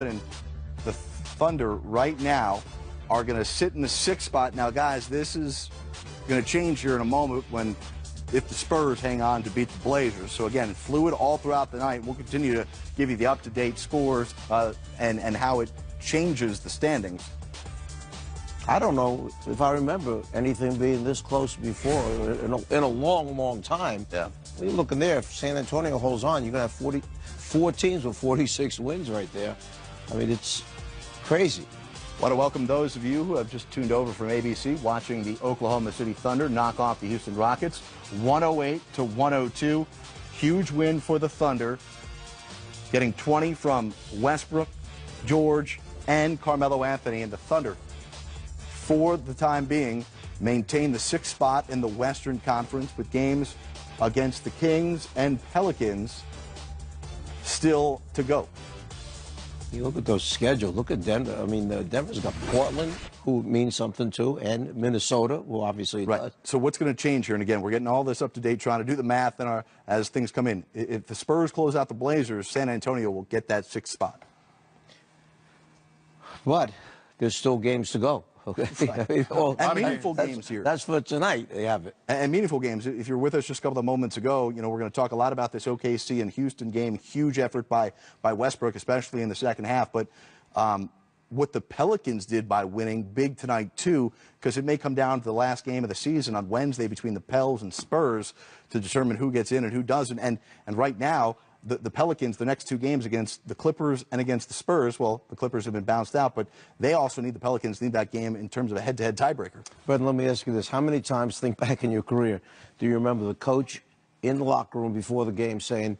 And the Thunder right now are going to sit in the 6th spot. Now, guys, this is going to change here in a moment if the Spurs hang on to beat the Blazers. So, again, fluid all throughout the night. We'll continue to give you the up-to-date scores and how it changes the standings. I don't know if I remember anything being this close before in a long, long time. Yeah. You're looking there. If San Antonio holds on, you're going to have 44 teams with 46 wins right there. I mean, it's crazy. I want to welcome those of you who have just tuned over from ABC, watching the Oklahoma City Thunder knock off the Houston Rockets, 108-102. Huge win for the Thunder, getting 20 from Westbrook, George, and Carmelo Anthony. And the Thunder, for the time being, maintain the 6th spot in the Western Conference with games against the Kings and Pelicans still to go. You look at those schedules. Look at Denver. I mean, Denver's got Portland, who means something too, and Minnesota, who obviously does. So what's going to change here? And again, we're getting all this up to date, trying to do the math as things come in. If the Spurs close out the Blazers, San Antonio will get that 6th spot. But there's still games to go. Okay. Right. And meaningful games here. That's for tonight. They have it. And meaningful games. If you're with us just a couple of moments ago, you know, we're going to talk a lot about this OKC and Houston game. Huge effort by Westbrook, especially in the second half. But what the Pelicans did by winning, big tonight too, because it may come down to the last game of the season on Wednesday between the Pels and Spurs to determine who gets in and who doesn't. And right now, the Pelicans, the next 2 games against the Clippers and against the Spurs, well, the Clippers have been bounced out, but they also need the Pelicans, need that game in terms of a head-to-head tiebreaker. But let me ask you this. How many times, think back in your career, do you remember the coach in the locker room before the game saying,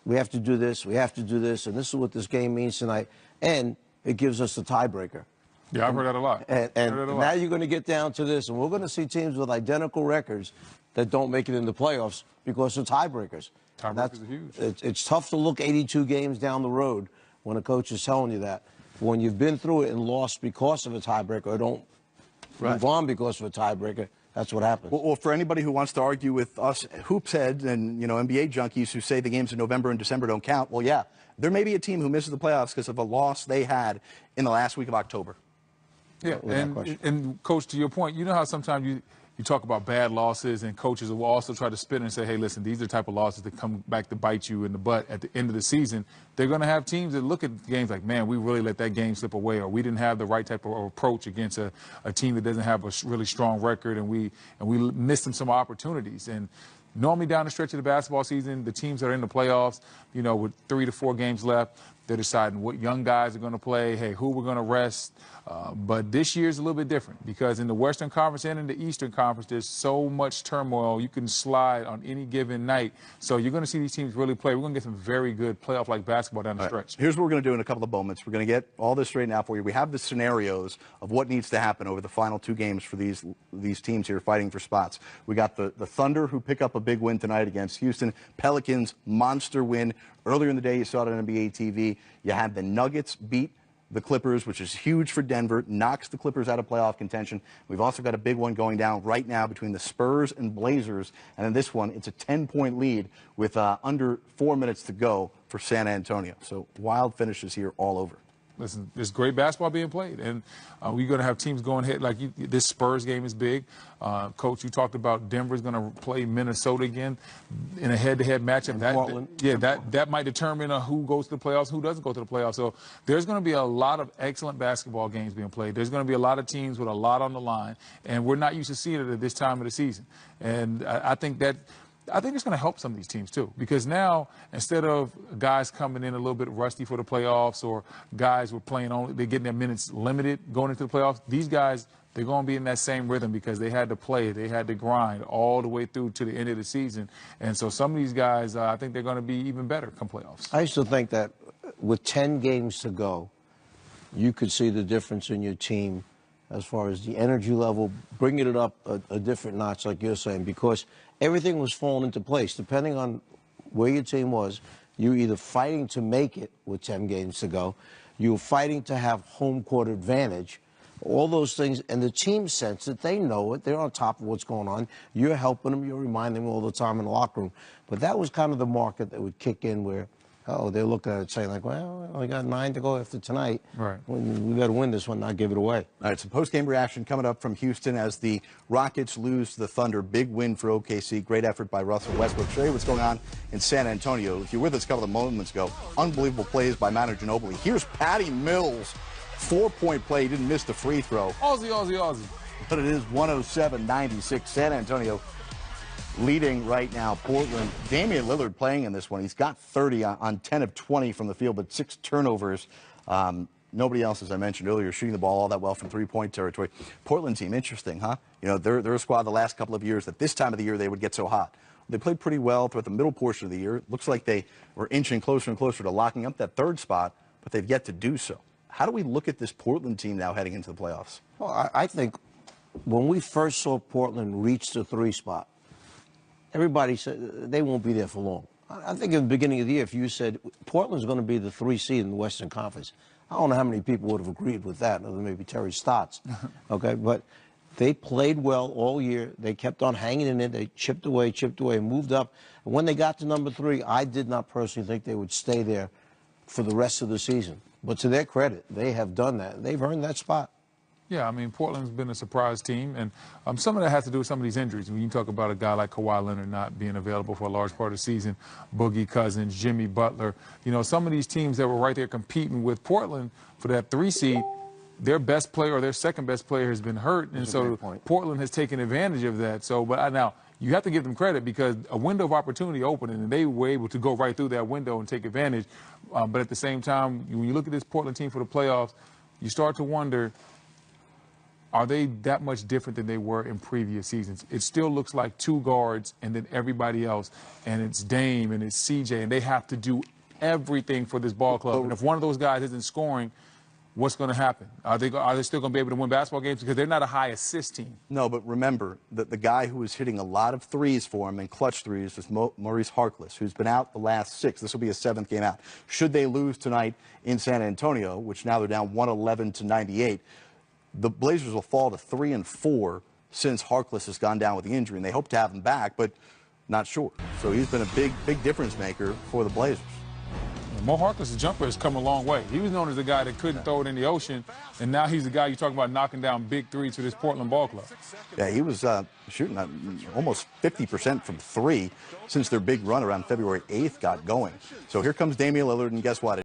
we have to do this, we have to do this, and this is what this game means tonight, and it gives us the tiebreaker? Yeah, I've heard that a lot. And now you're going to get down to this, and we're going to see teams with identical records that don't make it in the playoffs because of tiebreakers. Tiebreakers are huge. It's tough to look 82 games down the road when a coach is telling you that. When you've been through it and lost because of a tiebreaker, or don't move on because of a tiebreaker, that's what happens. Well, for anybody who wants to argue with us hoops heads and, you know, NBA junkies who say the games in November and December don't count, well, yeah, there may be a team who misses the playoffs because of a loss they had in the last week of October. Yeah, and Coach, to your point, you know how sometimes you talk about bad losses, and coaches will also try to spin and say, hey, listen, these are the type of losses that come back to bite you in the butt at the end of the season. They're going to have teams that look at games like, man, we really let that game slip away, or we didn't have the right type of approach against a team that doesn't have a really strong record, and we missed them some opportunities. And normally down the stretch of the basketball season, the teams that are in the playoffs, you know, with 3 to 4 games left, they're deciding what young guys are going to play, hey, who we're going to rest. But this year's a little bit different because in the Western Conference and in the Eastern Conference, there's so much turmoil. You can slide on any given night. So you're going to see these teams really play. We're going to get some very good playoff-like basketball down the stretch. Here's what we're going to do in a couple of moments. We're going to get all this straightened out for you. We have the scenarios of what needs to happen over the final 2 games for these teams here fighting for spots. We got the Thunder, who pick up a big win tonight against Houston. Pelicans, monster win. Earlier in the day, you saw it on NBA TV. You had the Nuggets beat the Clippers, which is huge for Denver, knocks the Clippers out of playoff contention. We've also got a big one going down right now between the Spurs and Blazers. And in this one, it's a 10-point lead with under 4 minutes to go for San Antonio. So wild finishes here all over. Listen, there's great basketball being played, and we're going to have teams going ahead. Like this Spurs game is big. Coach, you talked about Denver's going to play Minnesota again in a head-to-head matchup. That might determine who goes to the playoffs, who doesn't go to the playoffs. So there's going to be a lot of excellent basketball games being played. There's going to be a lot of teams with a lot on the line, and we're not used to seeing it at this time of the season. And I think it's going to help some of these teams, too, because now instead of guys coming in a little bit rusty for the playoffs or guys were playing only, they're getting their minutes limited going into the playoffs, these guys, they're going to be in that same rhythm because they had to play, they had to grind all the way through to the end of the season. And so some of these guys, I think they're going to be even better come playoffs. I used to think that with 10 games to go, you could see the difference in your team as far as the energy level, bringing it up a different notch, like you're saying, because everything was falling into place. Depending on where your team was, you were either fighting to make it with 10 games to go, you were fighting to have home court advantage, all those things, and the team sense that they know it, they're on top of what's going on, you're helping them, you're reminding them all the time in the locker room. But that was kind of the market that would kick in where they're looking at it saying like, well, we only got 9 to go after tonight. Right. We got to win this one, not give it away. All right, some post-game reaction coming up from Houston as the Rockets lose to the Thunder. Big win for OKC. Great effort by Russell Westbrook. Show you what's going on in San Antonio. If you were with us a couple of moments ago, unbelievable plays by Manu Ginobili. Here's Patty Mills. 4-point play. He didn't miss the free throw. Aussie, Aussie, Aussie. But it is 107-96. San Antonio leading right now. Portland. Damian Lillard playing in this one. He's got 30 on 10 of 20 from the field, but 6 turnovers. Nobody else, as I mentioned earlier, shooting the ball all that well from three-point territory. Portland team, interesting, huh? You know, they're a squad the last couple of years that this time of the year they would get so hot. They played pretty well throughout the middle portion of the year. It looks like they were inching closer and closer to locking up that 3rd spot, but they've yet to do so. How do we look at this Portland team now heading into the playoffs? Well, I think when we first saw Portland reach the 3 spot, everybody said they won't be there for long. I think in the beginning of the year, if you said Portland's going to be the 3 seed in the Western Conference, I don't know how many people would have agreed with that, other than maybe Terry Stotts. Okay, but they played well all year. They kept on hanging in it. They chipped away, moved up. And when they got to number 3, I did not personally think they would stay there for the rest of the season. But to their credit, they have done that. They've earned that spot. Yeah, I mean, Portland's been a surprise team, and some of that has to do with some of these injuries. When you talk about a guy like Kawhi Leonard not being available for a large part of the season, Boogie Cousins, Jimmy Butler, you know, some of these teams that were right there competing with Portland for that 3 seed, their best player or their second best player has been hurt, and so Portland has taken advantage of that. So, but now you have to give them credit because a window of opportunity opened, and they were able to go right through that window and take advantage. But at the same time, when you look at this Portland team for the playoffs, you start to wonder, are they that much different than they were in previous seasons? It still looks like 2 guards and then everybody else, and it's Dame and it's CJ, and they have to do everything for this ball club. And if one of those guys isn't scoring, what's going to happen? Are they still going to be able to win basketball games? Because they're not a high assist team. No, but remember that the guy who was hitting a lot of threes for him and clutch threes is Maurice Harkless, who's been out the last 6. This will be his 7th game out. Should they lose tonight in San Antonio, which now they're down 111-98, the Blazers will fall to 3-4 since Harkless has gone down with the injury, and they hope to have him back, but not sure. So he's been a big difference maker for the Blazers. Mo Harkless' jumper has come a long way. He was known as the guy that couldn't throw it in the ocean, and now he's the guy you talk about knocking down big threes for this Portland ball club. Yeah, he was shooting almost 50% from 3 since their big run around February 8th got going. So here comes Damian Lillard, and guess what?